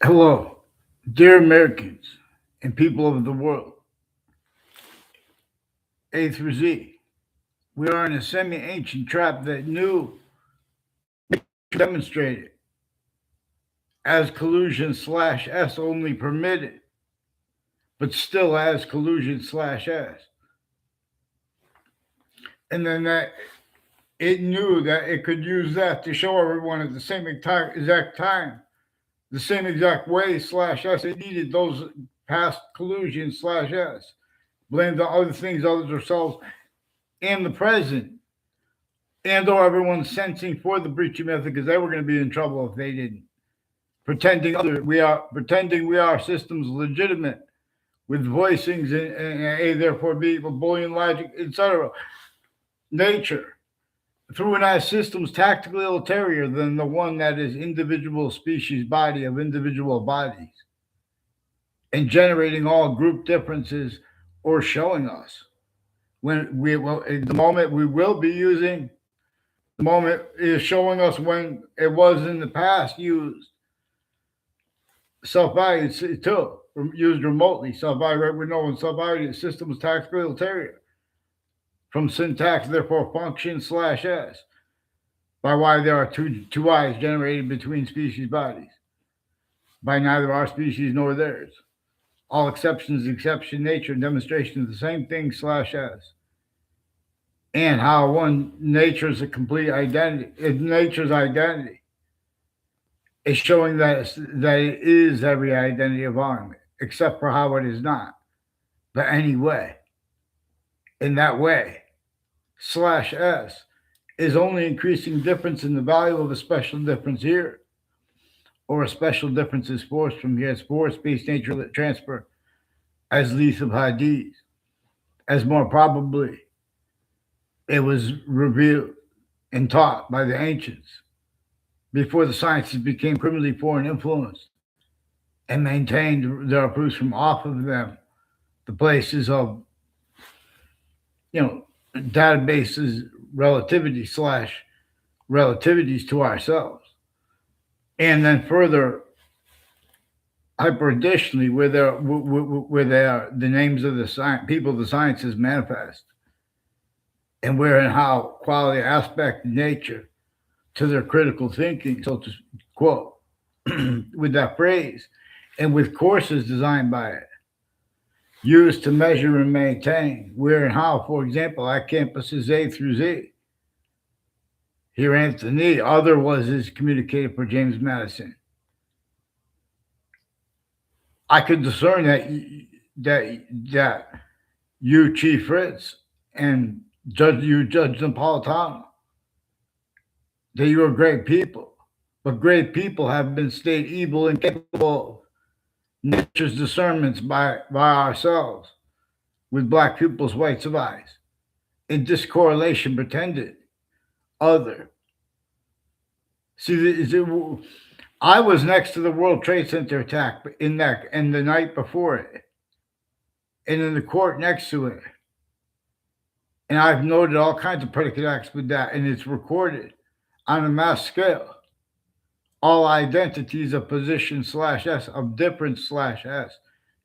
Hello, dear Americans and people of the world, A through Z. We are in a semi ancient trap that new demonstrated as collusion slash S only permitted, but still as collusion slash S. And then that it knew that it could use that to show everyone at the same exact time, the same exact way slash S. It needed those past collusion slash S. Blamed on other things, others themselves, and the present. And though everyone's sensing for the breaching method because they were going to be in trouble if they didn't. Pretending we are systems legitimate with voicings and A therefore B, Boolean logic, etc. Nature through an as systems tactically ulterior than the one that is individual species body of individual bodies and generating all group differences or showing us when we will the moment we will be using the moment is showing us when it was in the past used self-value too, used remotely. Self-value, right? We know when self-value system is tactically ulterior from syntax, therefore function slash s, by why there are two eyes generated between species bodies, by neither our species nor theirs. All exceptions, exception, nature, and demonstration of the same thing slash s. And how one nature's a complete identity, nature's identity is showing that it is every identity of ours, except for how it is not. But anyway, in that way, slash s is only increasing difference in the value of a special difference here, or a special difference is forced from here as force space nature transfer as least of hadith, as more probably it was revealed and taught by the ancients before the sciences became criminally foreign influenced and maintained their proofs from off of them, the places of, you know, databases, relativity slash relativities to ourselves. And then further, hyper additionally, where they are the names of the people the sciences manifest, and where and how quality aspect nature to their critical thinking, so to quote, with that phrase, and with courses designed by it, used to measure and maintain where and how, for example, our campuses A through Z. Here, Anthony, other was his communicator for James Madison. I could discern that you, Chief Fritz, and Judge Napolitano, that you are great people, but great people have been stayed evil and capable of nature's discernments by ourselves with black pupils' whites of eyes, in discorrelation pretended other. I was next to the World Trade Center attack in that and the night before it, and in the court next to it. And I've noted all kinds of predicate acts with that, and it's recorded on a mass scale. All identities of position slash S, of difference slash S,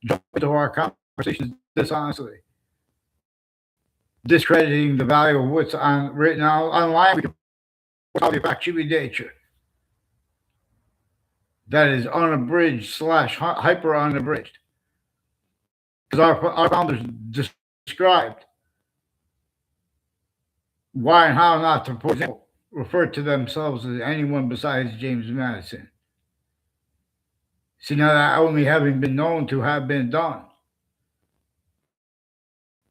joined to our conversations dishonestly, discrediting the value of what's written online. We can call the factual nature that is unabridged slash hyper unabridged. Because our founders described why and how not to, for example, refer to themselves as anyone besides James Madison. See, now that only having been known to have been done,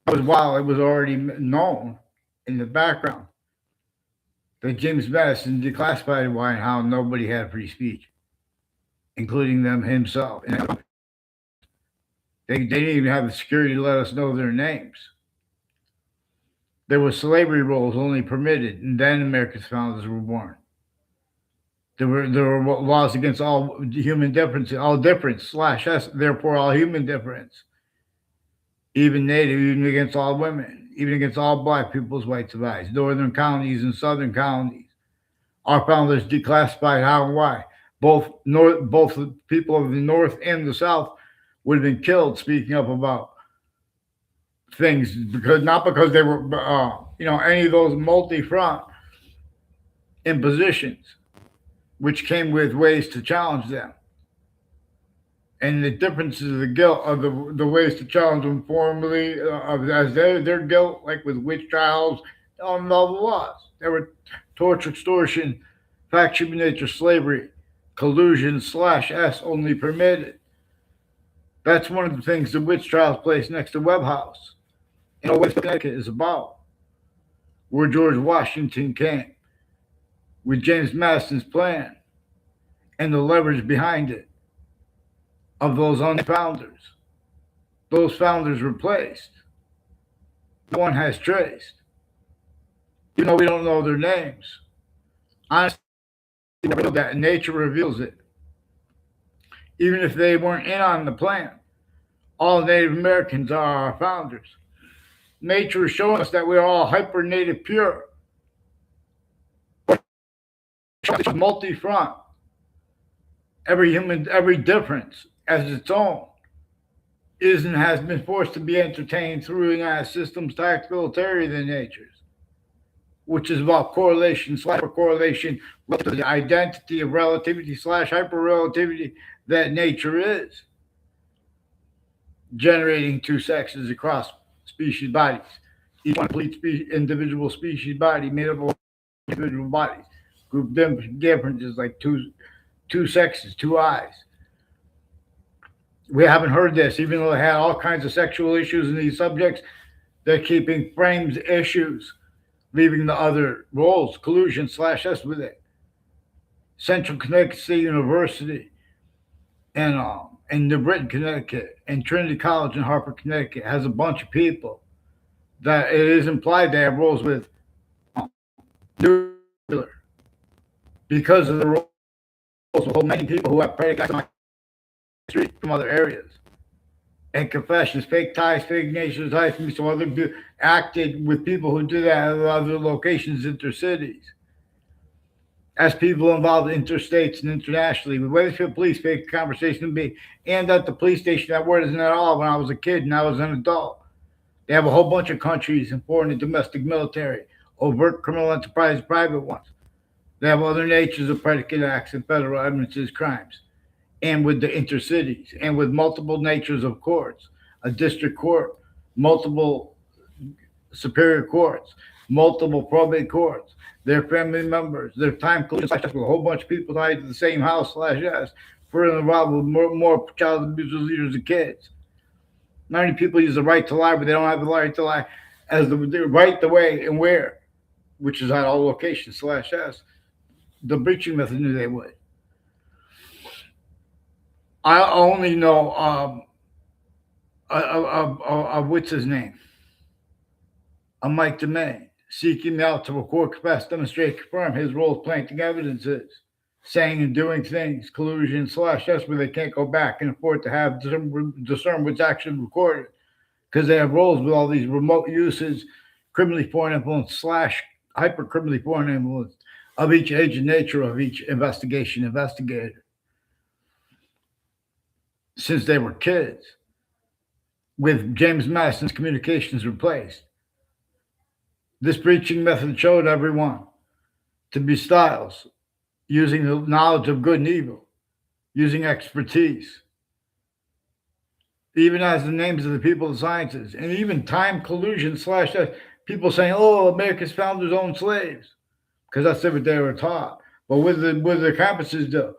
that was while it was already known in the background that James Madison declassified why and how nobody had free speech, including them himself. They didn't even have the security to let us know their names. There were slavery rules only permitted, and then America's founders were born. There were laws against all human difference, all difference slash S, therefore all human difference. Even native, even against all women, even against all black people's whites of eyes, northern colonies and southern colonies. Our founders declassified how and why both the people of the North and the South would have been killed speaking up about things, because not because they were any of those multi-front impositions, which came with ways to challenge them, and the differences of the guilt of the ways to challenge them formally, as their guilt, like with witch trials, on all the laws. There were torture, extortion, faction nature, slavery, collusion slash S only permitted. That's one of the things the witch trials place next to Webb House in West Connecticut is about, where George Washington came with James Madison's plan and the leverage behind it of those founders. Those founders replaced. No one has traced. Even though we don't know their names. Honestly, we never know that. Nature reveals it. Even if they weren't in on the plan, all Native Americans are our founders. Nature is showing us that we are all hyper native pure. Multi-front. Every difference as its own is and has been forced to be entertained through United systems tactile-military in natures, which is about correlation slash correlation to the identity of relativity slash hyper-relativity that nature is, generating two sexes across species bodies, each one complete individual species body made up of individual bodies. Group differences like two sexes, two eyes. We haven't heard this, even though they had all kinds of sexual issues in these subjects. They're keeping frames issues, leaving the other roles, collusion slash S with it. Central Connecticut State University and New Britain, Connecticut, and Trinity College in Hartford, Connecticut has a bunch of people that it is implied they have roles with nuclear because of the roles of many people who have predicates on the street from other areas. And confessions, fake ties, fake nations, ties from some other acted with people who do that at other locations, intercities. As people involved interstates and internationally, with Wethersfield Police fake conversation to be, and at the police station that word isn't at all when I was a kid and I was an adult. They have a whole bunch of countries and foreign and domestic military, overt criminal enterprise, private ones. They have other natures of predicate acts and federal evidences crimes, and with the intercities, and with multiple natures of courts, a district court, multiple superior courts, multiple probate courts, their family members, their time collision, a whole bunch of people tied to the same house slash S, further involved with more child abuse leaders and kids. Not many people use the right to lie, but they don't have the right to lie as the right, the way, and where, which is at all locations slash S. The breaching method knew they would. I only know what's his name? Mike DeMay, seeking me out to record, confess, demonstrate, confirm his role as planting evidences, saying and doing things, collusion slash S, where they can't go back and afford to have discern what's actually recorded, because they have roles with all these remote uses, criminally foreign influence slash hyper criminally foreign influence of each age and nature of each investigator. Since they were kids, with James Madison's communications replaced. This breaching method showed everyone to be styles, using the knowledge of good and evil, using expertise, even as the names of the people of sciences, and even time collusion slash people saying, "Oh, America's founders owned slaves," because that's what they were taught. But what do the campuses do?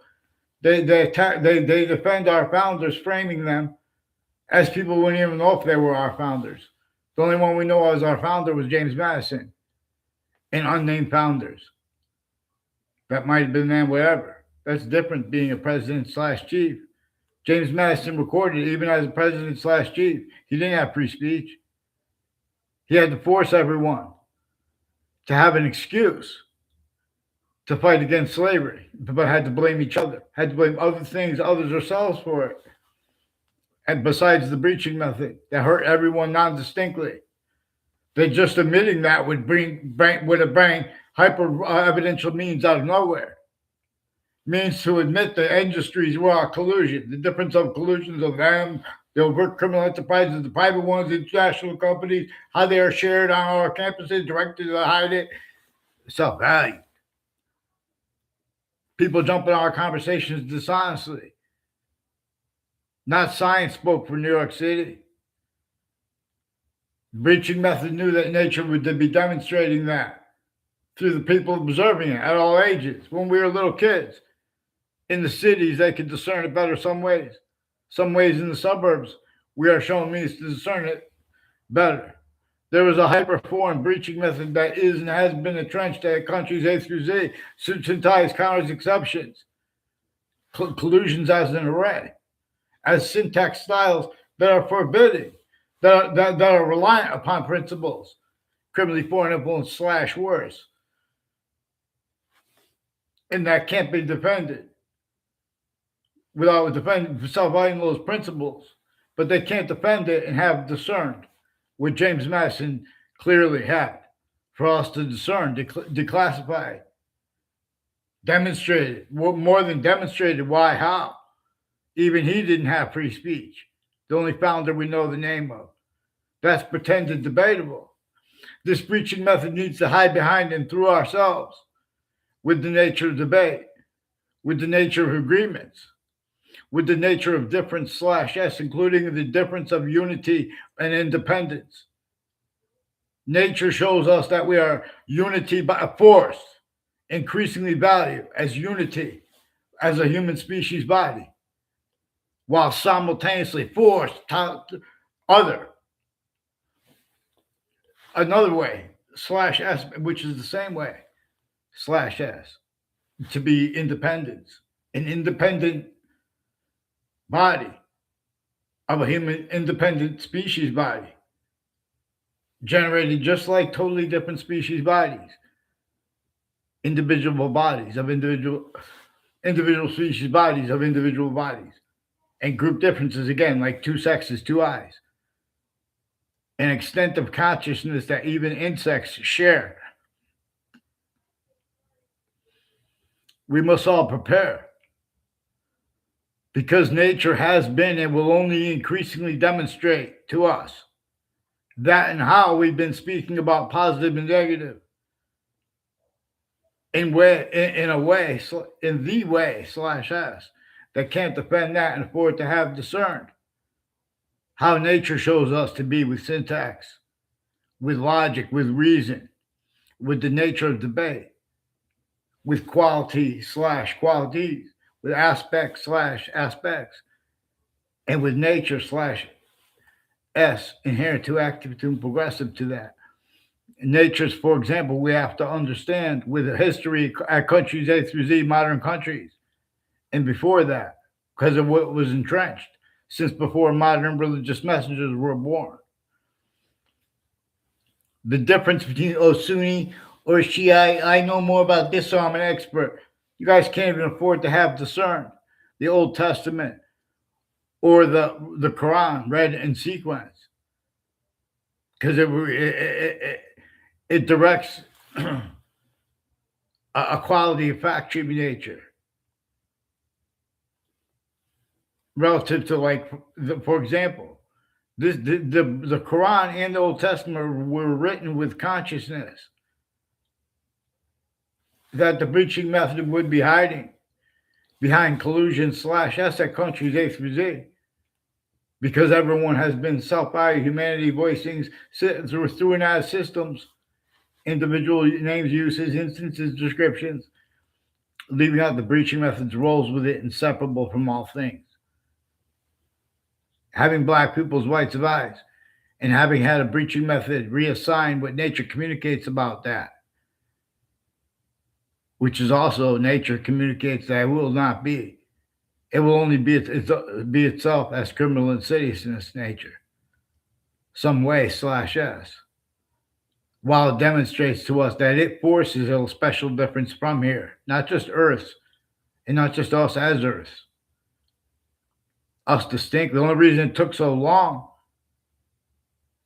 They defend our founders, framing them as people wouldn't even know if they were our founders. The only one we know as our founder was James Madison, and unnamed founders. That might have been named whatever. That's different being a president slash chief. James Madison recorded even as a president slash chief. He didn't have free speech. He had to force everyone to have an excuse to fight against slavery, but had to blame each other, had to blame other things, others themselves for it. And besides the breaching method that hurt everyone non-distinctly, that just admitting that would have bring hyper evidential means out of nowhere. means to admit the industries were a collusion, the difference of collusions of them, the overt criminal enterprises, the private ones, international companies, how they are shared on our campuses, directed to hide it. Self-value. People jump in our conversations dishonestly. Not science spoke for New York City. Breaching method knew that nature would be demonstrating that through the people observing it at all ages. When we were little kids, in the cities, they could discern it better some ways. Some ways in the suburbs, we are shown means to discern it better. There was a hyperform breaching method that is and has been entrenched at countries A through Z, suits and ties, counters, exceptions, collusions as an array, as syntax styles that are forbidding, that are reliant upon principles, criminally foreign influence / worse, and that can't be defended without defending self-violating those principles, but they can't defend it and have discerned what James Madison clearly had for us to discern, declassify, demonstrated, more than demonstrated why, how. Even he didn't have free speech. The only founder we know the name of. That's pretended debatable. This breaching method needs to hide behind and through ourselves with the nature of debate, with the nature of agreements, with the nature of difference / S, including the difference of unity and independence. Nature shows us that we are unity by force, increasingly valued as unity as a human species body, while simultaneously force other. Another way, / S, which is the same way, / S, to be independence, an independent body of a human independent species body, generated just like totally different species bodies, individual bodies of individual species bodies of individual bodies, and group differences again, like two sexes, two eyes, an extent of consciousness that even insects share. We must all prepare, because nature has been and will only increasingly demonstrate to us that and how we've been speaking about positive and negative in the way / S that can't defend that and afford to have discerned how nature shows us to be with syntax, with logic, with reason, with the nature of debate, with quality / qualities, with aspects / aspects, and with nature / S inherent to active to and progressive to that. Nature's, for example, we have to understand with a history at countries A through Z, modern countries, and before that, because of what was entrenched since before modern religious messengers were born. The difference between Sunni or Shiite, I know more about this, so I'm an expert. You guys can't even afford to have discerned the Old Testament or the Quran read in sequence, because it directs a quality of fact tribute nature relative to, like, for example, the Quran and the Old Testament were written with consciousness that the breaching method would be hiding behind collusion / S at countries A through Z, because everyone has been self-value, humanity voicings through and out of systems, individual names, uses, instances, descriptions, leaving out the breaching method's roles with it inseparable from all things. Having black people's whites of eyes, and having had a breaching method reassign what nature communicates about that, which is also nature communicates that it will not be. It will only be itself as criminal insidiousness nature, some way / S, while it demonstrates to us that it forces a special difference from here, not just Earth, and not just us as Earth. Us distinct. The only reason it took so long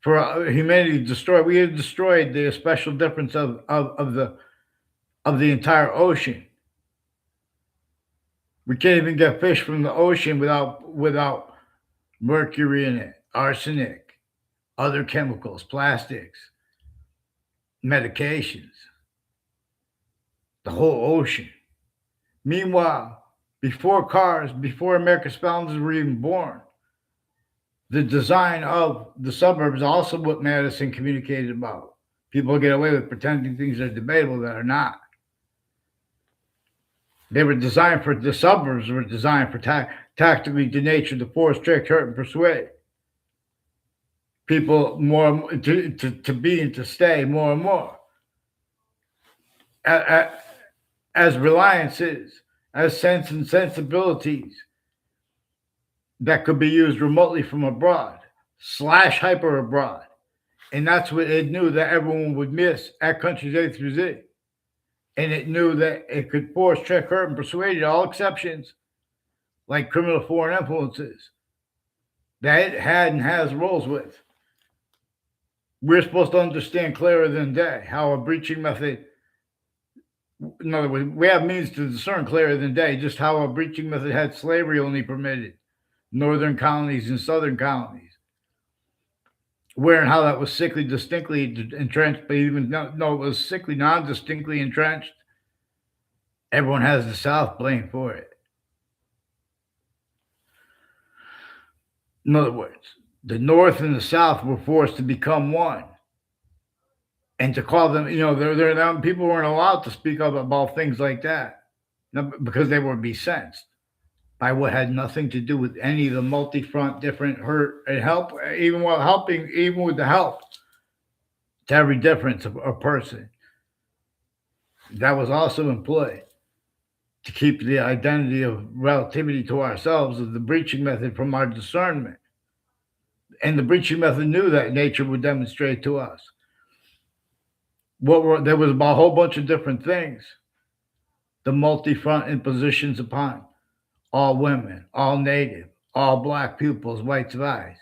for humanity to destroy, we had destroyed the special difference of the entire ocean. We can't even get fish from the ocean without mercury in it, arsenic, other chemicals, plastics, medications, the whole ocean. Meanwhile, before cars, before America's founders were even born, the design of the suburbs also what Madison communicated about. People get away with pretending things are debatable that are not. They were designed for the suburbs were designed for tactically denature, to force, trick, hurt, and persuade people more to be and to stay more and more. As reliances, as sense and sensibilities that could be used remotely from abroad, slash hyper abroad. And that's what it knew that everyone would miss at countries A through Z. And it knew that it could force, trick, hurt, and persuade all exceptions, like criminal foreign influences, that it had and has roles with. We're supposed to understand clearer than day how a breaching method, in other words, we have means to discern clearer than day just how a breaching method had slavery only permitted, northern colonies and southern colonies, where and how that was sickly distinctly entrenched, but even no, it was sickly non-distinctly entrenched. Everyone has the South blamed for it. In other words, the North and the South were forced to become one. And to call them, people weren't allowed to speak up about things like that because they would be censed by what had nothing to do with any of the multi-front different hurt and help, even while helping, even with the help to every difference of a person. That was also employed to keep the identity of relativity to ourselves of the breaching method from our discernment. And the breaching method knew that nature would demonstrate to us. There was about a whole bunch of different things. The multi-front impositions upon all women, all native, all black pupils, whites of eyes.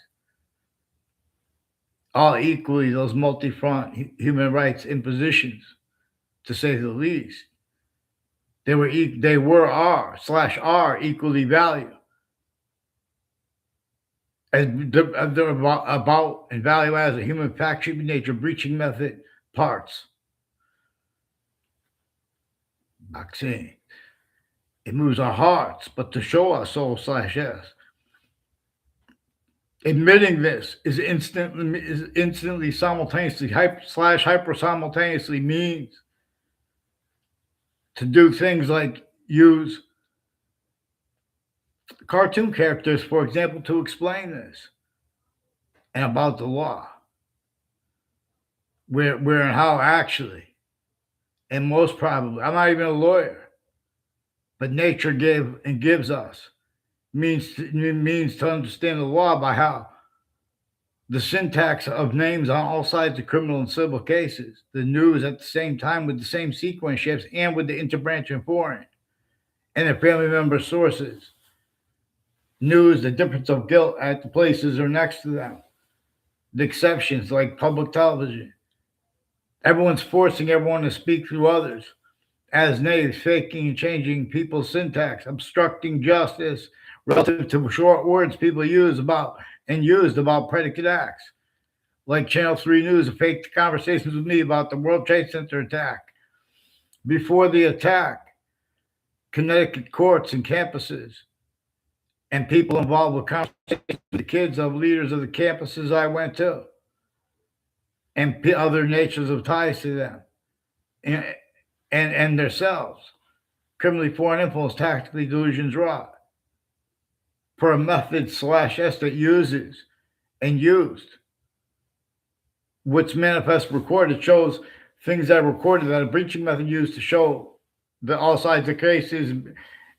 All equally those multi-front human rights impositions, to say the least. They were are equally valued. As they're about and value as a human fact, human nature, breaching method parts. Vaccine. It moves our hearts, but to show our soul/s. Admitting this is instantly simultaneously hyper simultaneously means to do things like use cartoon characters, for example, to explain this and about the law. Where and how actually, and most probably, I'm not even a lawyer, but nature gives us means to understand the law by how the syntax of names on all sides of criminal and civil cases, the news at the same time with the same sequence shifts and with the interbranch and foreign, and their family member sources. News, the difference of guilt at the places or next to them. The exceptions like public television. Everyone's forcing everyone to speak through others as natives, faking and changing people's syntax, obstructing justice relative to short words people used about predicate acts. Like Channel 3 News faked conversations with me about the World Trade Center attack. Before the attack, Connecticut courts and campuses and people involved with conversations with the kids of leaders of the campuses I went to and other natures of ties to them and themselves. Criminally foreign influence, tactically delusions wrought for a method/s that uses and used what's manifest recorded shows things that are recorded that a breaching method used to show the all sides of cases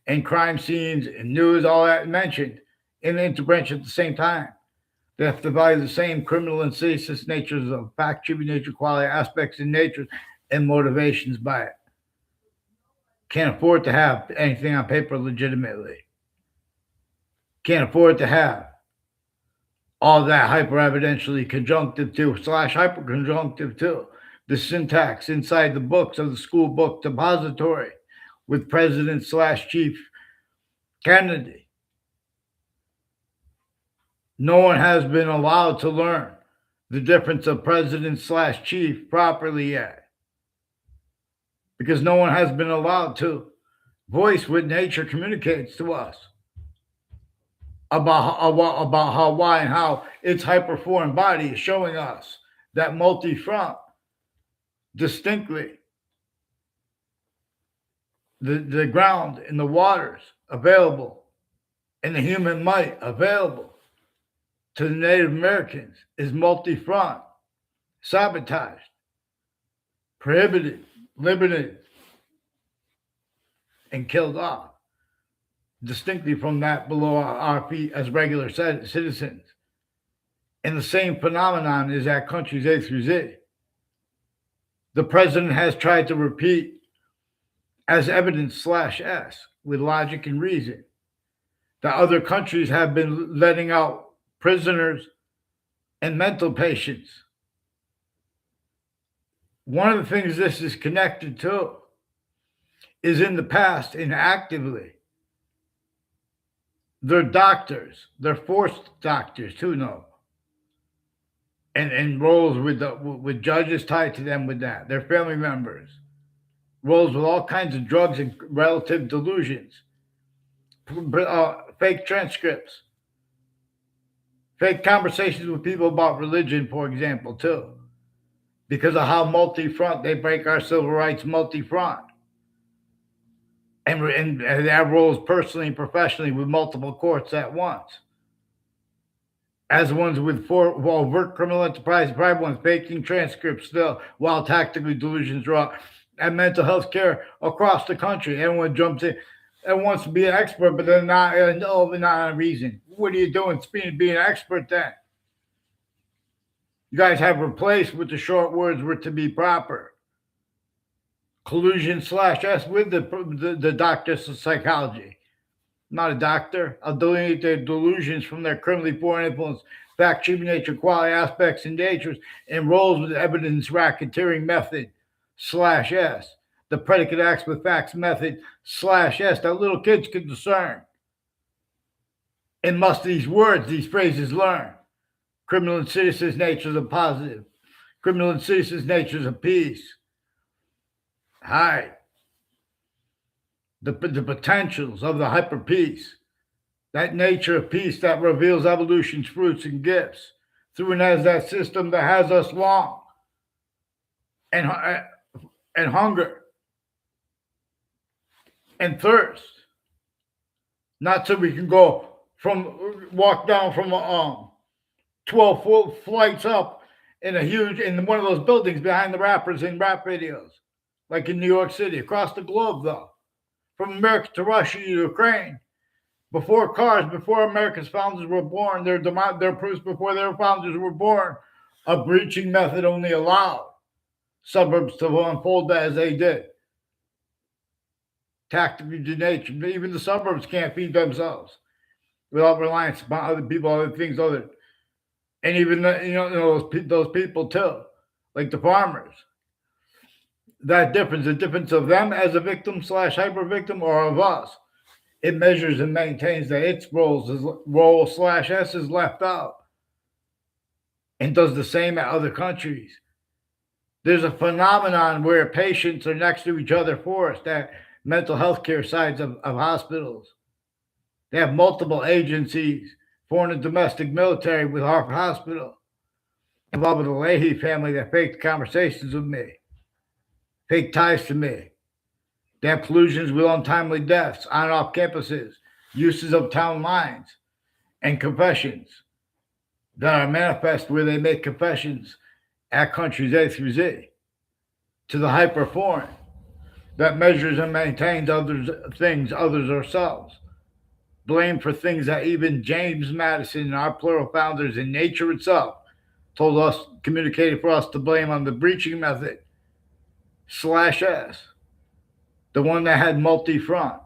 and crime scenes and news, all that mentioned in the interbranch at the same time. They have to value the same criminal and seditious natures of fact, tribute nature, quality, aspects in nature, and motivations by it. Can't afford to have anything on paper legitimately. Can't afford to have all that hyper-evidentially conjunctive to / hyper-conjunctive to the syntax inside the books of the school book depository with president/chief Kennedy. No one has been allowed to learn the difference of president slash chief properly yet. Because no one has been allowed to voice what nature communicates to us about how, why, and how its hyperforeign body is showing us that multi-front distinctly. The ground and the waters available and the human might available to the Native Americans is multi-front, sabotaged, prohibited, limited, and killed off, distinctly from that below our feet as regular citizens. And the same phenomenon is at countries A through Z. The president has tried to repeat as evidence slash S with logic and reason that other countries have been letting out prisoners and mental patients. One of the things this is connected to is in the past and actively, they're doctors, they're forced doctors too, no. And roles with judges tied to them with that, their family members, roles with all kinds of drugs and relative delusions, fake transcripts, fake conversations with people about religion, for example, too, because of how multi-front they break our civil rights multi-front. And they have roles personally and professionally with multiple courts at once. As ones with overt criminal enterprise, private ones faking transcripts still, while tactically delusions raw, and mental health care across the country. Everyone jumps in and wants to be an expert, but they're not. No, not a reason. What are you doing? Being an expert then? You guys have replaced with the short words were to be proper. Collusion slash S with the doctors of psychology. I'm not a doctor. I'll delineate their delusions from their criminally foreign influence, fact, treatment, nature, quality, aspects, and natures, and roles with evidence racketeering method slash S. The predicate acts with facts method slash S that little kids can discern. And must these words, these phrases learn. Criminal and citizens' natures of positive. Criminal and citizens' natures of peace. Hi. The potentials of the hyper peace, that nature of peace that reveals evolution's fruits and gifts through and as that system that has us long and hunger and thirst, not so we can walk down from 12 flights up in one of those buildings behind the rappers in rap videos, like in New York City, across the globe though. From America to Russia to Ukraine, before cars, before America's founders were born, their proofs before their founders were born, a breaching method only allowed suburbs to unfold as they did. Tactically to nature, even the suburbs can't feed themselves without reliance upon other people, other things, and even those people too, like the farmers. That difference, the difference of them as a victim slash hyper victim or of us, it measures and maintains that its role slash S is left out and does the same at other countries. There's a phenomenon where patients are next to each other for us, that mental health care sides of hospitals. They have multiple agencies, foreign and domestic military with Harvard Hospital, involved with the Leahy family that faked conversations with me. Fake ties to me. They have collusions with untimely deaths on and off campuses, uses of town lines, and confessions that are manifest where they make confessions at countries A through Z to the hyper foreign that measures and maintains others ourselves. Blame for things that even James Madison and our plural founders in nature itself told us, communicated for us to blame on the breaching method slash S, the one that had multi-front,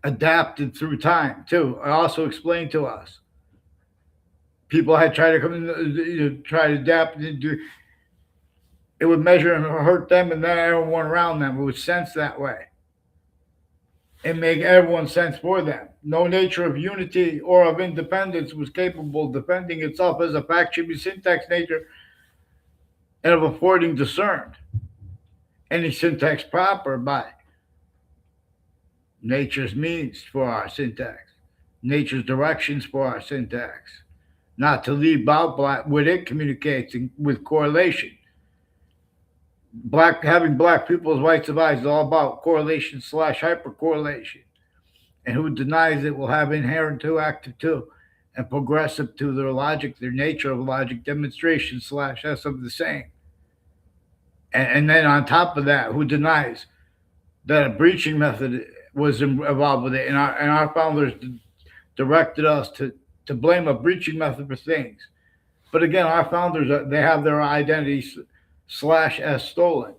adapted through time too. I also explained to us. People had tried to come in, try to adapt and do. It would measure and hurt them and then everyone around them. It would sense that way. and make everyone sense for them. No nature of unity or of independence was capable of defending itself as a fact should be syntax nature and of affording discerned any syntax proper by nature's means for our syntax, nature's directions for our syntax, not to leave out black what it communicates with correlation. Having black people's rights of eyes is all about correlation slash hypercorrelation. And who denies it will have inherent to, active to, and progressive to their logic, their nature of logic, demonstration slash S of the same. And then on top of that, who denies that a breaching method was involved with it? And our founders directed us to blame a breaching method for things. But again, our founders, they have their identities slash S stolen,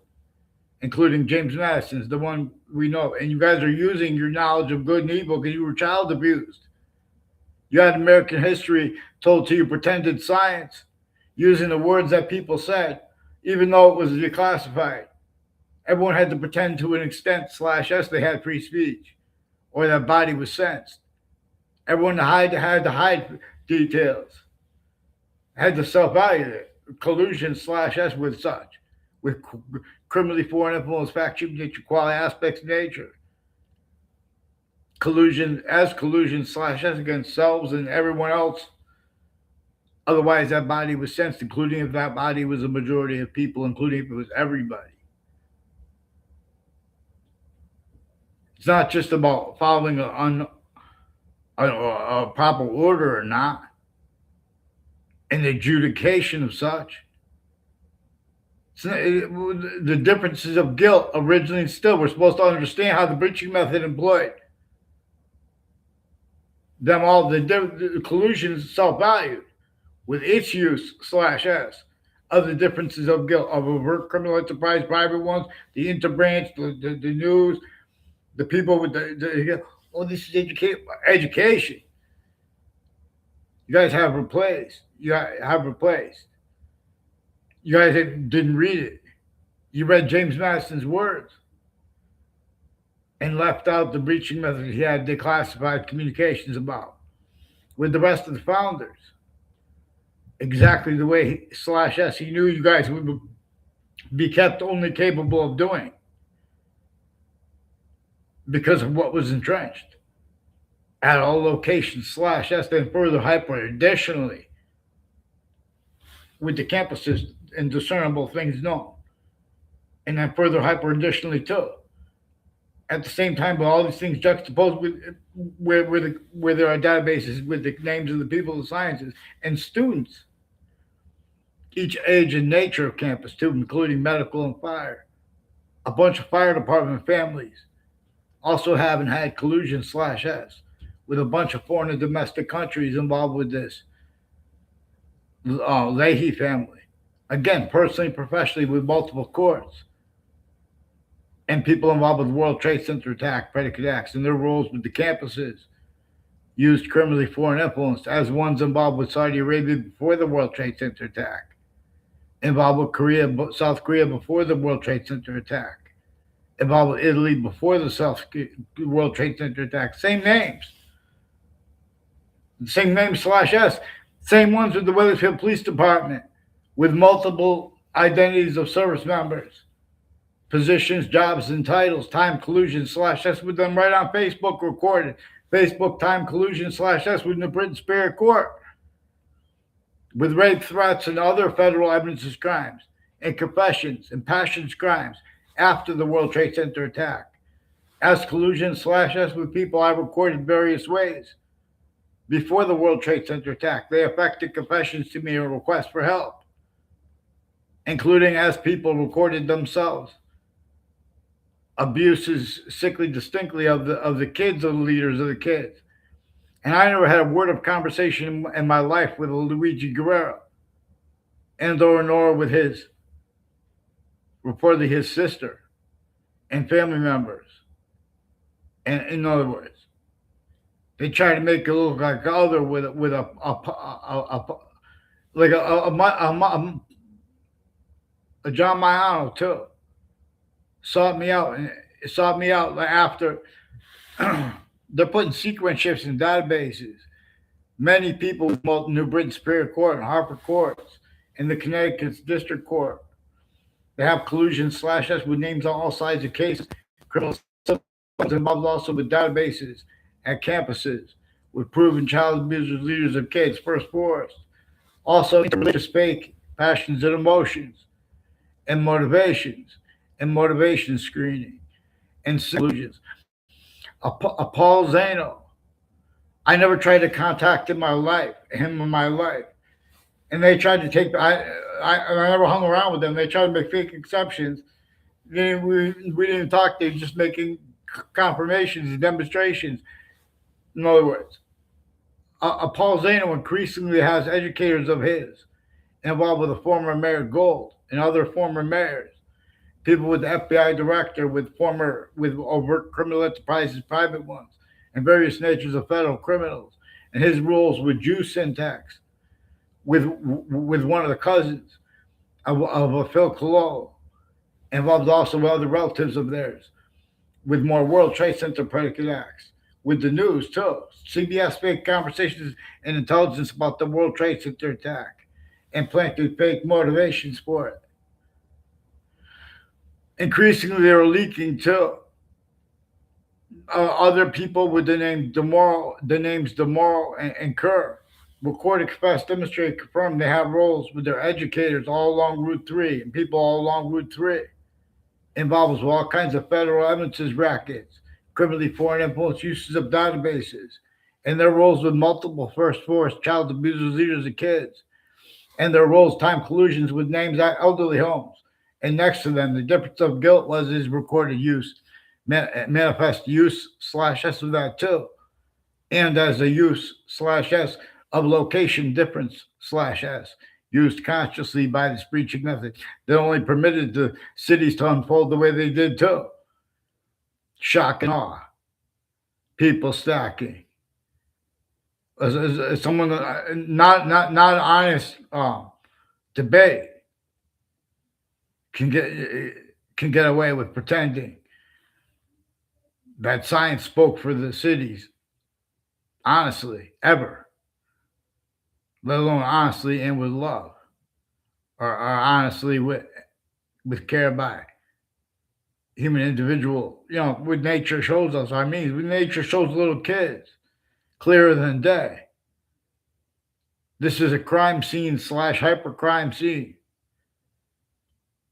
including James Madison's, the one we know. And you guys are using your knowledge of good and evil because you were child abused. You had American history told to you, pretended science, using the words that people said, even though it was declassified. Everyone had to pretend to an extent slash S they had free speech or that body was sensed. Everyone had to hide details, had to self-value it. Collusion slash S with such, with criminally foreign influence, faction, nature, quality aspects of nature. Collusion slash S against selves and everyone else. Otherwise, that body was sensed, including if that body was a majority of people, including if it was everybody. It's not just about following a proper order or not, and the adjudication of such. The differences of guilt originally and still, we're supposed to understand how the breaching method employed them all. The collusion is self-valued with its use slash S of the differences of guilt of overt criminal enterprise, private ones, the interbranch, the news, the people with this is education. You guys have replaced. You guys didn't read it. You read James Madison's words and left out the breaching method he had declassified communications about with the rest of the founders. Exactly the way slash S he knew you guys would be kept only capable of doing because of what was entrenched at all locations slash S, then further hyper additionally with the campuses and discernible things known, and then further hyper additionally too. At the same time, with all these things juxtaposed with where there are databases with the names of the people of sciences and students, each age and nature of campus too, including medical and fire. A bunch of fire department families also haven't had collusion slash S with a bunch of foreign and domestic countries involved with this. Leahy family, again, personally, professionally, with multiple courts, and people involved with the World Trade Center attack, predicate acts, and their roles with the campuses used criminally foreign influence as ones involved with Saudi Arabia before the World Trade Center attack, involved with South Korea before the World Trade Center attack, involved with Italy before the World Trade Center attack. Same names slash S. Same ones with the Wethersfield Police Department, with multiple identities of service members, positions, jobs, and titles. Time collusion slash S with them right on Facebook recorded. Facebook time collusion slash S with the Britain Superior Court, with rape threats and other federal evidence of crimes, and confessions and passions crimes after the World Trade Center attack. S collusion slash S with people I recorded various ways. Before the World Trade Center attack, they affected confessions to me or requests for help, including as people recorded themselves. Abuses, sickly distinctly, of the kids, of the leaders of the kids. And I never had a word of conversation in my life with Luigi Guerrero, and or nor with reportedly his sister and family members. And in other words, they try to make it look like other with a John Maiano too sought me out after They're putting sequence shifts in databases. Many people with New Britain Superior Court and Harper Courts and the Connecticut's District Court. They have collusion slash S with names on all sides of cases, criminal involved also with databases at campuses with proven child abusers, leaders of kids, first forest. Also, interreligious fake passions and emotions and motivation screening and collusions. A Paul Zano. I never tried to contact him in my life. And they tried to take, I never hung around with them. They tried to make fake exceptions. We didn't talk. They were just making confirmations and demonstrations. In other words, Paul Zano increasingly has educators of his involved with the former Mayor Gold and other former mayors, people with the FBI director, with overt criminal enterprises, private ones, and various natures of federal criminals, and his rules with Jew syntax, with one of the cousins of Phil Colo, involved also with other relatives of theirs, with more World Trade Center predicate acts, with the news too. CBS fake conversations and intelligence about the World Trade Center attack, and planted fake motivations for it. Increasingly, they were leaking too. Other people with the names Demoral and Kerr. Record, express, demonstrate, confirm they have roles with their educators all along Route 3 and people all along Route 3. Involves with all kinds of federal evidences rackets, criminally foreign influence uses of databases, and their roles with multiple first force child abusers, leaders of kids, and their roles time collusions with names at elderly homes. And next to them, the difference of guilt was his recorded use, manifest use slash S of that too, and as a use slash S of location difference slash S, used consciously by this breaching method that only permitted the cities to unfold the way they did too. Shock and awe, people stacking. As someone not honest debate can get away with pretending that science spoke for the cities honestly ever, let alone honestly and with love, or honestly with care by human individual. What nature shows us. When nature shows little kids clearer than day. This is a crime scene slash hyper crime scene.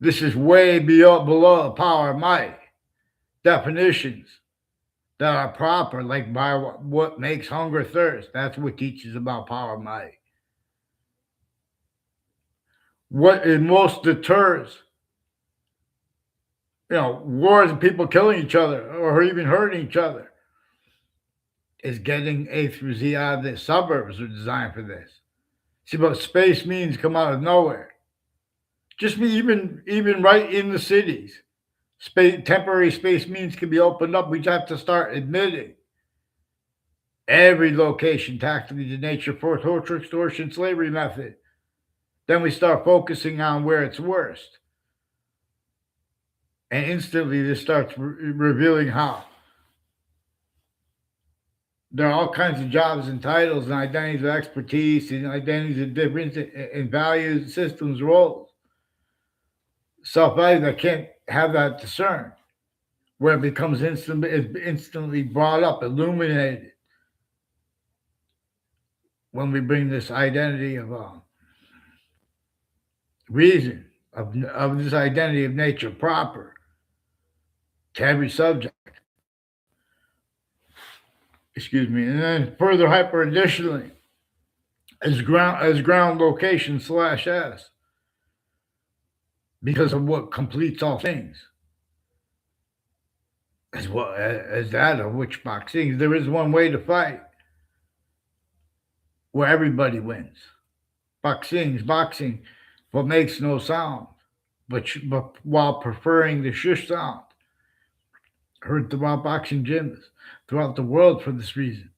This is way below power of might definitions that are proper, like by what makes hunger thirst. That's what teaches about power of might. What it most deters, wars and people killing each other or even hurting each other, is getting A through Z out of the suburbs are designed for this. See, but space means come out of nowhere. Just even right in the cities. Temporary space means can be opened up. We just have to start admitting every location tactically to nature for torture, extortion, slavery method. Then we start focusing on where it's worst. And instantly this starts revealing how. There are all kinds of jobs and titles and identities of expertise and identities of difference in values, systems, roles. Self-value that can't have that discerned, where it becomes instantly brought up, illuminated, when we bring this identity of reason, of this identity of nature proper to every subject. Excuse me. And then further hyper additionally, as ground location slash S, because of what completes all things. As well as that of which boxing, there is one way to fight where everybody wins. Boxing, what makes no sound, but while preferring the shush sound, heard throughout boxing gyms throughout the world for this reason,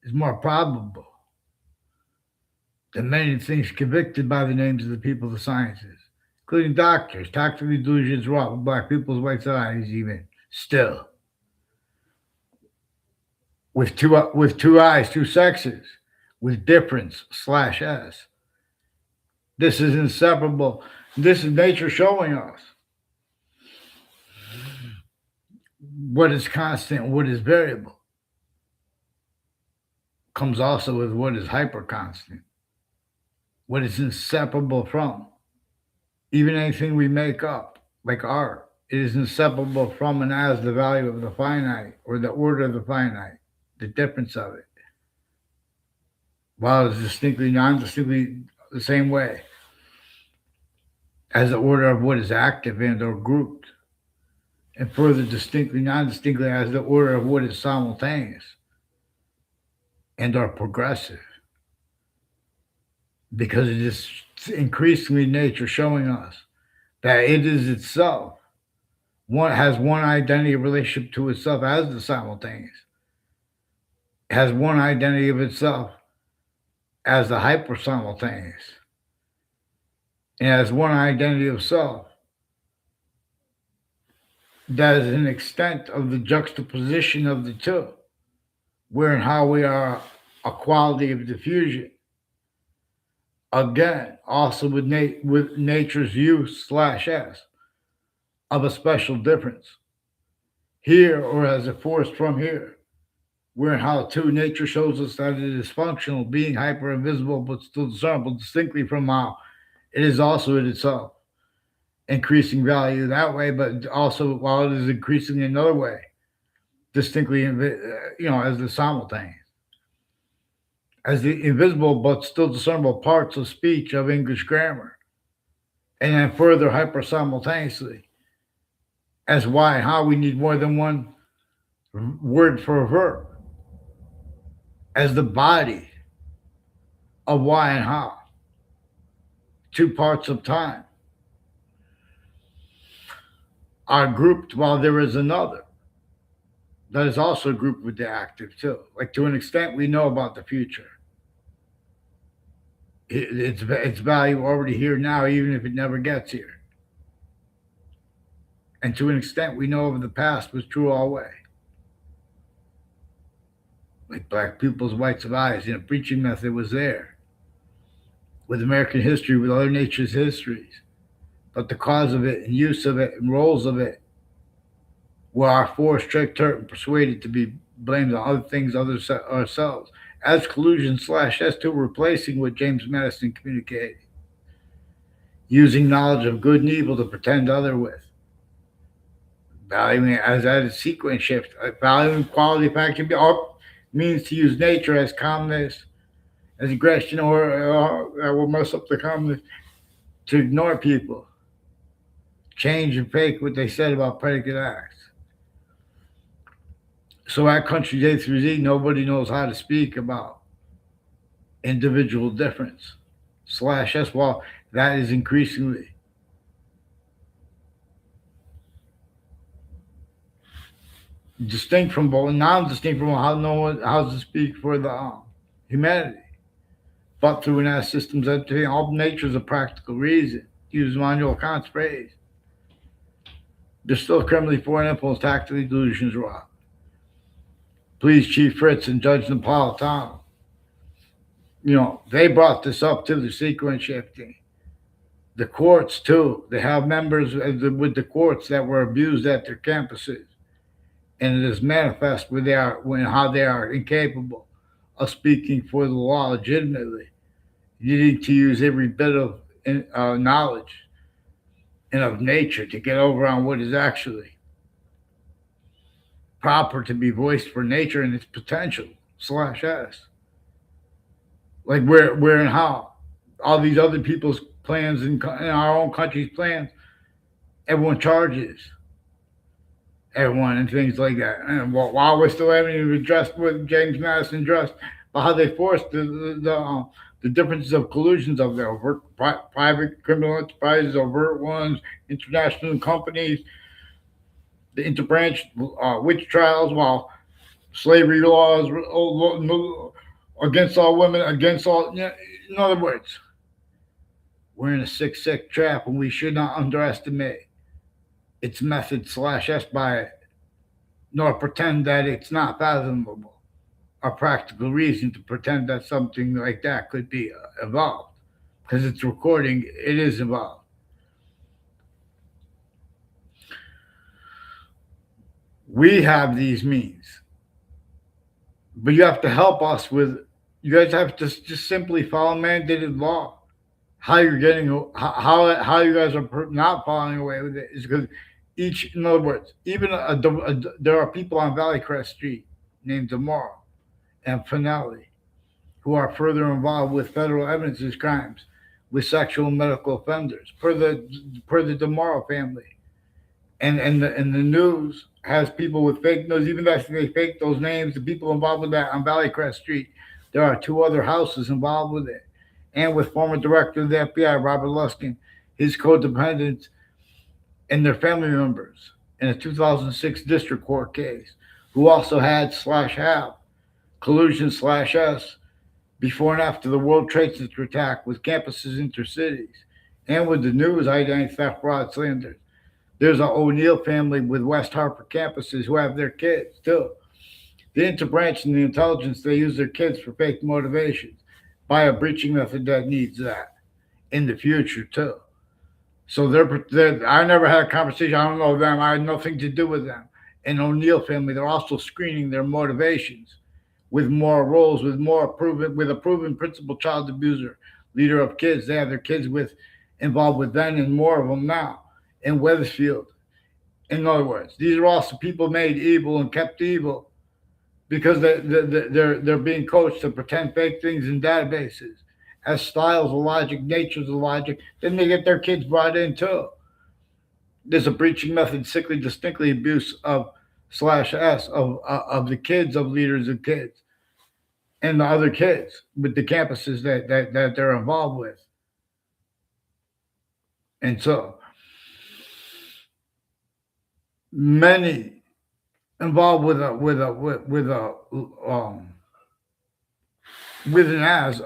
is more probable than many things convicted by the names of the people of the sciences, including doctors, tactically delusions wrought with black people's white eyes, even still. with two eyes, two sexes, with difference slash s. This is inseparable. This is nature showing us what is constant, what is variable. Comes also with what is hyper constant, what is inseparable from. Even anything we make up, like art, it is inseparable from and as the value of the finite or the order of the finite, the difference of it. While it's distinctly, non distinctly the same way as the order of what is active and or grouped, and further distinctly, non distinctly as the order of what is simultaneous and or progressive, because it is increasingly nature showing us that it is itself one has one identity relationship to itself as the simultaneous. It has one identity of itself as the hyper simultaneous. It has one identity of self that is an extent of the juxtaposition of the two, where and how we are a quality of diffusion. Again, also with nature's use slash s of a special difference. Here or as a force from here, where and how too nature shows us that it is functional, being hyper invisible but still discernible distinctly from how it is also in itself. Increasing value that way, but also while it is increasing another way, distinctly, as the simultaneous, as the invisible but still discernible parts of speech of English grammar, and then further hyper simultaneously, as why and how we need more than one word for a verb, as the body of why and how, two parts of time are grouped while there is another that is also grouped with the active too. Like to an extent, we know about the future. Its value already here now, even if it never gets here. And to an extent, we know of the past was true always. Like black people's whites of eyes, preaching method was there. With American history, with other nature's histories. But the cause of it and use of it and roles of it were our forced, tricked, hurt, and persuaded to be blamed on other things other ourselves. As collusion slash S2 replacing what James Madison communicated. Using knowledge of good and evil to pretend other with. Valuing it as added sequence shift. Valuing quality factor means to use nature as calmness, as aggression, or will mess up the calmness, to ignore people. Change and fake what they said about predicate acts. So at countries A through Z, nobody knows how to speak about individual difference. Slash S, well, that is increasingly distinct from both, non-distinct from how no one how to speak for the humanity. But through an S systems entity, all nature is a practical reason. Use Immanuel Kant's phrase. There's still criminally foreign influence, tactically delusions wrong. Please, Chief Fritz and Judge Napolitano. They brought this up to the sequence shifting. The courts too. They have members with the courts that were abused at their campuses, and it is manifest how they are incapable of speaking for the law legitimately. You need to use every bit of knowledge and of nature to get over on what is actually proper to be voiced for nature and its potential slash S. Like where and how all these other people's plans and in our own country's plans, everyone charges everyone and things like that. And while we're still having to address what James Madison addressed about how they forced the differences of collusions of the overt private criminal enterprises, overt ones, international companies, the interbranch witch trials, while slavery laws against all women, against all. In other words, we're in a sick trap, and we should not underestimate its method slash S by it, nor pretend that it's not fathomable. or practical reason to pretend that something like that could be involved. Because it's recording, it is involved. We have these means, but you have to help us with. You guys have to just simply follow mandated law. How you're getting, how you guys are not following away with it is because in other words, even there are people on Valley Crest Street named Demora and Finale who are further involved with federal evidence crimes with sexual and medical offenders per the Demora family. And the news has people with fake news, even though they fake those names, the people involved with that on Valley Crest Street. There are two other houses involved with it. And with former director of the FBI, Robert Luskin, his co-dependents, and their family members in a 2006 district court case, who also had slash have collusion slash S before and after the World Trade Center attack with campuses intercities and with the news identity theft fraud slanders. There's an O'Neill family with West Harper campuses who have their kids too. The interbranch and the intelligence, they use their kids for fake motivations by a breaching method that needs that in the future too. So I never had a conversation. I don't know them. I had nothing to do with them. And O'Neill family, they're also screening their motivations with more roles, with a proven principal child abuser, leader of kids. They have their kids involved with then and more of them now in Weathersfield. In other words, these are also people made evil and kept evil because they're being coached to pretend fake things in databases as styles of logic, natures of logic. Then they get their kids brought in too. There's a breaching method, sickly, distinctly abuse of slash S of the kids of leaders of kids and the other kids with the campuses that they're involved with. And so many involved with an as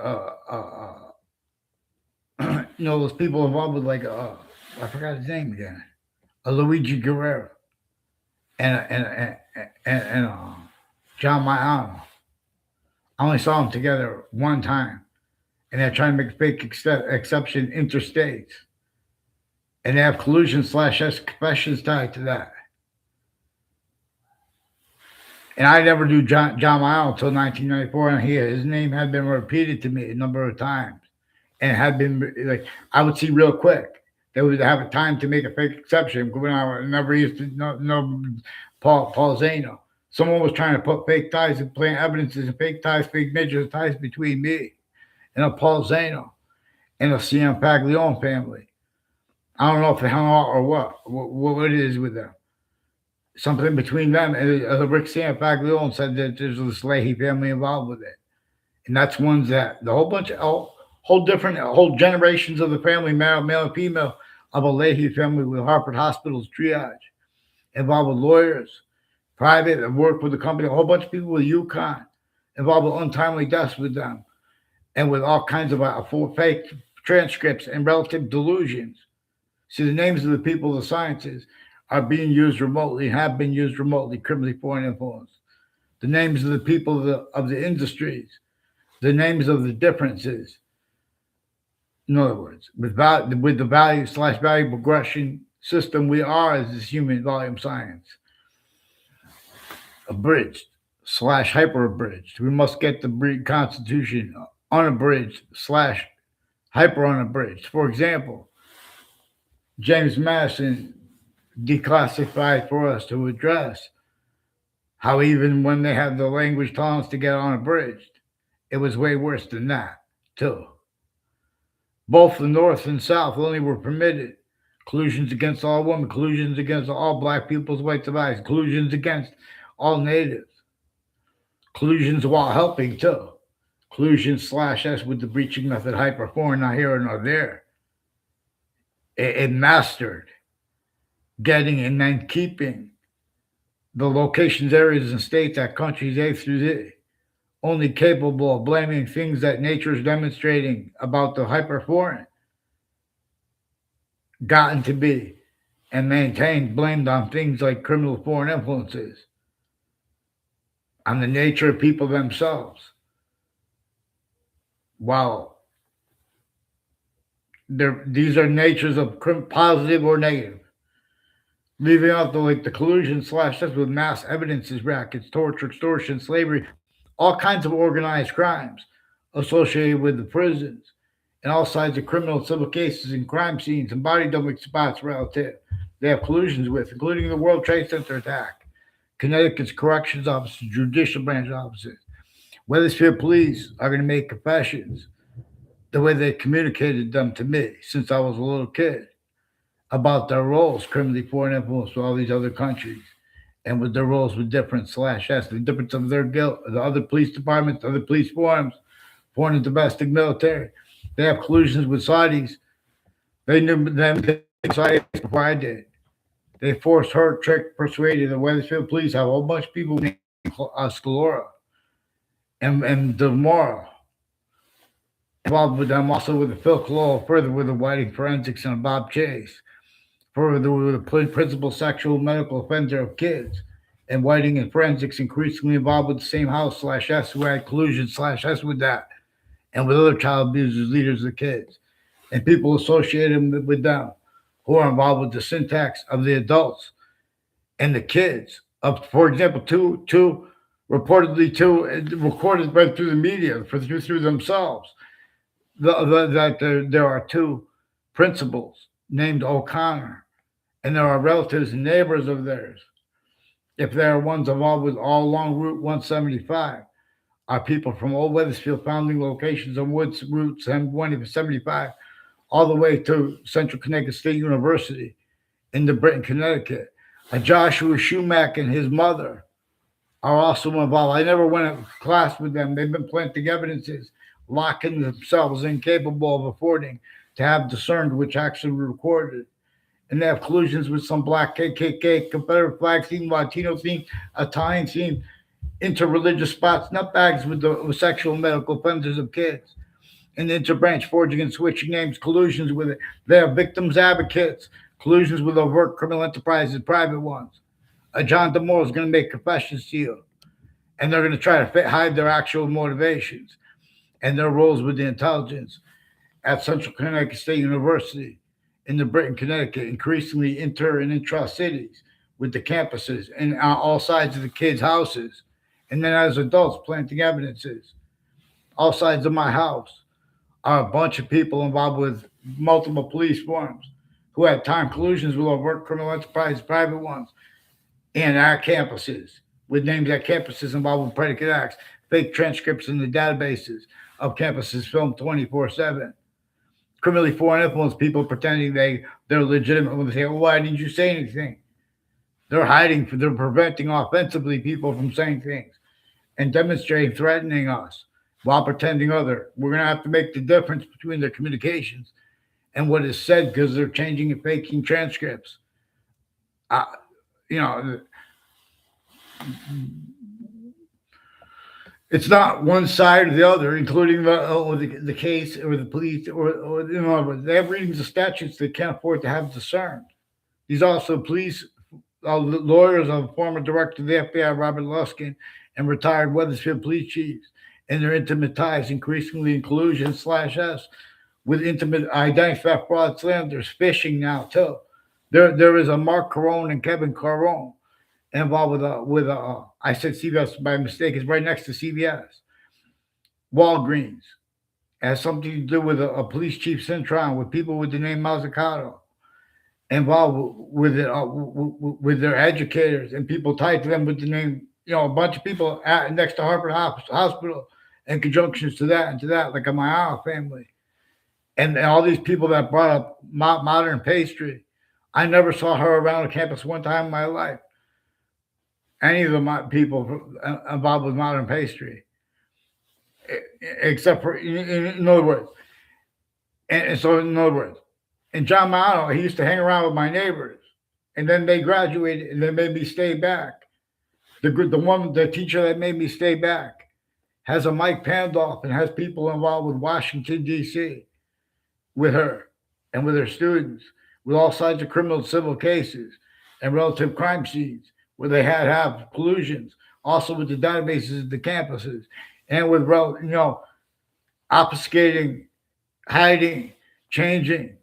those people involved with I forgot his name again, a Luigi Guerrero and John Maiano. I only saw them together one time, and they're trying to make a fake exception interstates, and they have collusion slash S confessions tied to that. And I never knew John Maiano until 1994, and his name had been repeated to me a number of times, and had been I would see real quick. They would have a time to make a fake exception. When I never used to know Paul Zano. Someone was trying to put fake ties and plant evidences and fake ties, fake major ties between me and a Paul Zano and a CM Paglione family. I don't know if they hung out or what it is with them. Something between them and Rick Paglione said that there's this Leahy family involved with it. And that's ones that the whole generations of the family, male and female, of a Leahy family with Harvard Hospital's triage, involved with lawyers, private, and work with the company, a whole bunch of people with UConn, involved with untimely deaths with them, and with all kinds of fake transcripts and relative delusions. See, the names of the people of the sciences are being used remotely, have been used remotely, criminally foreign influence. The names of the people of the industries, the names of the differences. In other words, with the value progression system we are as this human volume science, abridged / hyper abridged. We must get the Constitution unabridged / hyper unabridged. For example, James Madison declassified for us to address how even when they had the language tolerance to get unabridged, it was way worse than that, too. Both the North and South only were permitted collusions against all women, collusions against all black people's rights of eyes, collusions against all natives, collusions while helping, too. Collusion / S with the breaching method, hyper foreign, not here nor there. It mastered getting and then keeping the locations, areas, and states that countries A through Z only capable of blaming things that nature is demonstrating about the hyper foreign gotten to be and maintained blamed on things like criminal foreign influences. on the nature of people themselves. While these are natures of positive or negative, leaving out the collusion slash that's with mass evidences rackets, torture, extortion, slavery, all kinds of organized crimes associated with the prisons, and all sides of criminal and civil cases and crime scenes and body dumping spots relative. They have collusions with, including the World Trade Center attack, Connecticut's corrections officers, judicial branch officers. Weathersfield police are going to make confessions the way they communicated them to me since I was a little kid about their roles, criminally foreign influence with all these other countries, and with their roles with different slash S, the difference of their guilt, the other police departments, other police forms, foreign and domestic military. They have collusions with Saudis. They knew them Saudis before I did. They forced, hurt, tricked, persuaded the Weathersfield police have a whole bunch of people named Scalora and Demora involved with them, also with the Phil Cololo, further with the Whiting forensics and Bob Chase, further with the principal sexual medical offender of kids, and Whiting and forensics increasingly involved with the same house slash S who had collusion slash S with that, and with other child abusers, leaders of kids, and people associated with them who are involved with the syntax of the adults and the kids. Of, for example, two reportedly two recorded right through the media through themselves that there are two principals named O'Connor, and there are relatives and neighbors of theirs. If there are ones involved with all along Route 175, are people from old Weathersfield founding locations on Woods Route 175 all the way to Central Connecticut State University in the Britain, Connecticut. Joshua Schumack and his mother are also involved. I never went to class with them. They've been planting evidences, locking themselves incapable of affording to have discerned which actually recorded. And they have collusions with some black KKK, Confederate flag theme, Latino theme, Italian theme, interreligious spots, nutbags with the sexual medical offenders of kids. And interbranch forging and switching names, collusions with it. They have victims advocates, collusions with overt criminal enterprises, private ones. John DeMore is going to make confessions to you, and they're going to try to hide their actual motivations and their roles with the intelligence at Central Connecticut State University in the Britain, Connecticut, increasingly inter and intra cities with the campuses and all sides of the kids' houses. And then as adults planting evidences, all sides of my house are a bunch of people involved with multiple police forms who had time collusions with overt criminal enterprises, private ones, and our campuses, with names at campuses involved with predicate acts, fake transcripts in the databases of campuses filmed 24/7. Criminally foreign influence people pretending they're legitimate when they say, well, why didn't you say anything? They're hiding, they're preventing offensively people from saying things and demonstrating, threatening us while pretending other. We're going to have to make the difference between their communications and what is said because they're changing and faking transcripts. You know, it's not one side or the other, including the case or the police or they have readings of statutes they can't afford to have discerned. These also police lawyers of former director of the FBI, Robert Luskin, and retired Weathersfield police chiefs, and their intimate ties increasingly in collusion slash S with intimate identity theft, fraud, slanders, phishing now too. There is a Mark Carone and Kevin Carone involved with I said CVS by mistake. It's right next to CVS. Walgreens has something to do with a police chief Cintron with people with the name Mazzucato involved with it with their educators and people tied to them with the name. A bunch of people next to Harvard Hospital and conjunctions to that and to that, like a Mayala family, and all these people that brought up modern pastry. I never saw her around a campus one time in my life. Any of the people involved with modern pastry, except for in other words, and so in other words, and John Mano, he used to hang around with my neighbors, and then they graduated and they made me stay back. The teacher that made me stay back has a Mike Pandolf and has people involved with Washington D.C. with her and with her students, with all sides of criminal and civil cases and relative crime scenes where they have collusions also with the databases at the campuses, and with obfuscating, hiding, changing,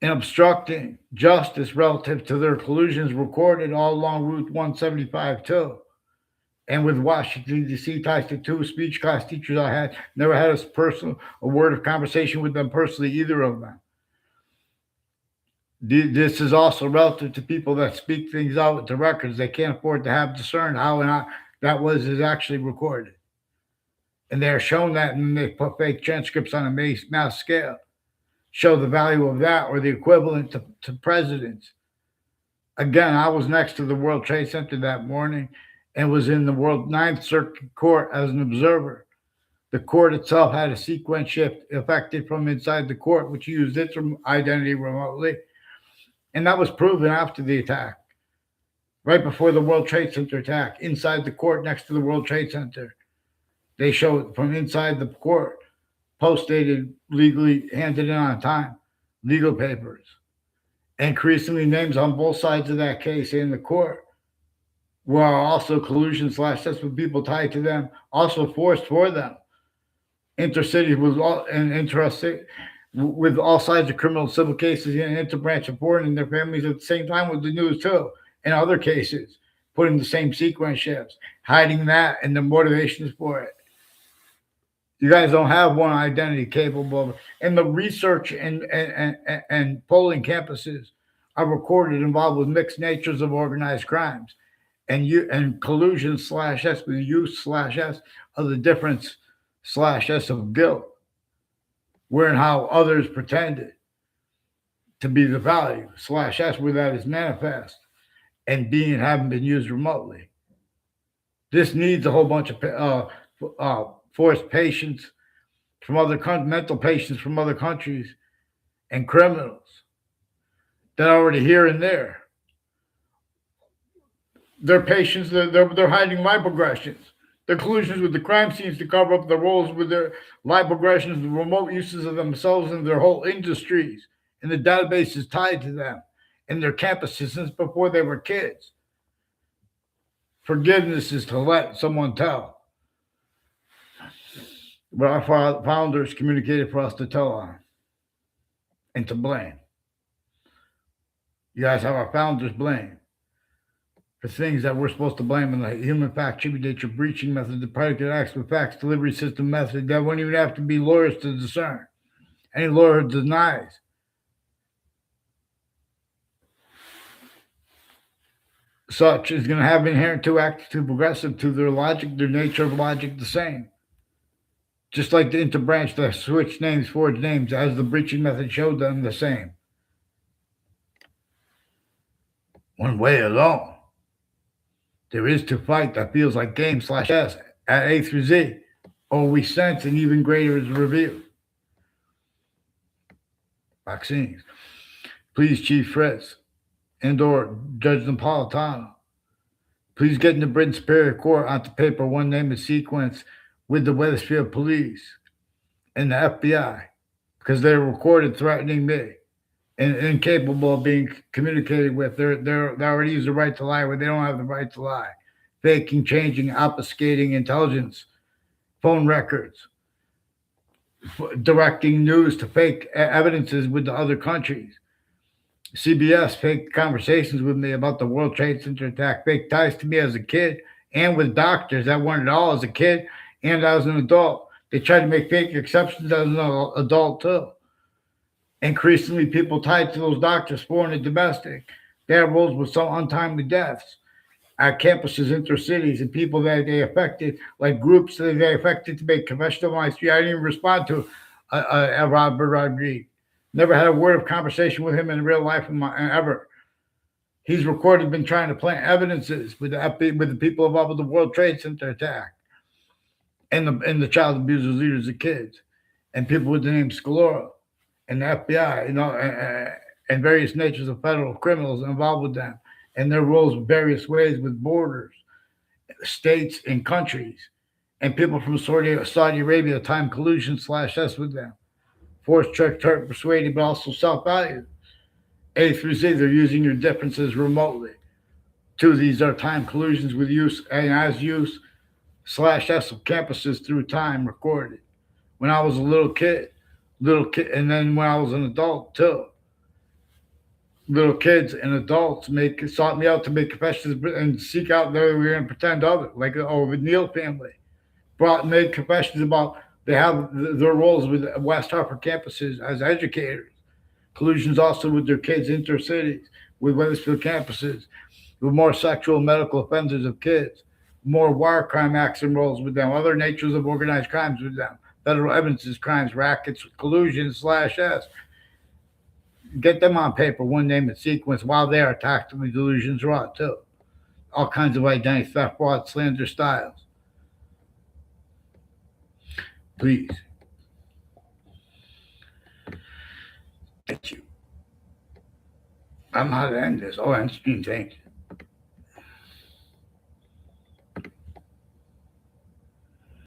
and obstructing justice relative to their collusions recorded all along Route 175 too. And with Washington D.C. ties to two speech class teachers I had, never had a word of conversation with them personally, either of them. This is also relative to people that speak things out with the records they can't afford to have discerned how and how that is actually recorded. And they're shown that, and they put fake transcripts on a mass scale, show the value of that or the equivalent to presidents. Again, I was next to the World Trade Center that morning and was in the World Ninth Circuit Court as an observer. The court itself had a sequence shift affected from inside the court, which used its identity remotely. And that was proven after the attack, right before the World Trade Center attack, inside the court next to the World Trade Center. They showed from inside the court, post-dated, legally handed in on time, legal papers. Increasingly, names on both sides of that case in the court were also collusion / that's with people tied to them, also forced for them. Intercity was all and interesting with all sides of criminal and civil cases and interbranch reporting their families at the same time with the news too. In other cases, putting the same sequence shifts, hiding that and the motivations for it. You guys don't have one identity capable of, and the research and polling campuses are recorded involved with mixed natures of organized crimes, and collusion / S with use / S of the difference / S of guilt, where and how others pretended to be the value / S where that is manifest and being haven't been used remotely. This needs a whole bunch of forced patients from other mental patients from other countries and criminals that are already here and there. Their patients, they're hiding lipoaggressions. Their collusions with the crime scenes to cover up their roles with their lipoaggressions, the remote uses of themselves and their whole industries, and the databases tied to them, and their campuses since before they were kids. Forgiveness is to let someone tell. But our founders communicated for us to tell on and to blame. You guys have our founders blame for things that we're supposed to blame in the human fact, tribute nature, breaching method, the predicate acts with facts, delivery system method that wouldn't even have to be lawyers to discern. Any lawyer who denies such is going to have inherent too active, too progressive to their logic, their nature of logic the same. Just like the interbranch that switched names, forged names, as the breaching method showed them the same. One way alone. There is to fight that feels like game / S at A through Z, or we sense an even greater is revealed. Vaccines. Please, Chief Fritz and or Judge Napolitano, please get in the Britain Superior Court onto paper one name and sequence with the Wethersfield Police and the FBI, because they're recorded threatening me and incapable of being communicated with. They already use the right to lie where they don't have the right to lie. Faking, changing, obfuscating intelligence, phone records, directing news to fake evidences with the other countries. CBS fake conversations with me about the World Trade Center attack, fake ties to me as a kid and with doctors that weren't at all as a kid and as an adult. They tried to make fake exceptions as an adult too. Increasingly, people tied to those doctors, foreign and domestic, they have roles with some untimely deaths at campuses, intercities, and people that they affected, like groups that they affected to make confession of my street. I didn't even respond to Robert Rodriguez. Never had a word of conversation with him in real life ever. He's recorded, been trying to plant evidences with the people involved with the World Trade Center attack and the child abusers, leaders of kids, and people with the name Scalora and the FBI, and various natures of federal criminals involved with them, and their roles in various ways with borders, states, and countries, and people from Saudi Arabia, time collusion / S with them. Forced, tricked, hurt, persuaded, but also self-valued. A through Z, they're using your differences remotely. Two of these are time collusions with use and as use slash S of campuses through time recorded. When I was a little kid, and then when I was an adult too. Little kids and adults sought me out to make confessions and seek out their and pretend other, like the Neal family. Made confessions about they have their roles with West Hartford campuses as educators. Collusions also with their kids intercities, with Wethersfield campuses, with more sexual and medical offenders of kids, more wire crime acts and roles with them, other natures of organized crimes with them, federal evidences, crimes, rackets, collusion slash S. Get them on paper, one name and sequence, while they are tactically delusions raw too. All kinds of identity theft, fraud, slander styles. Please. Thank you. I'm not end this. Oh, end stream. Thank you.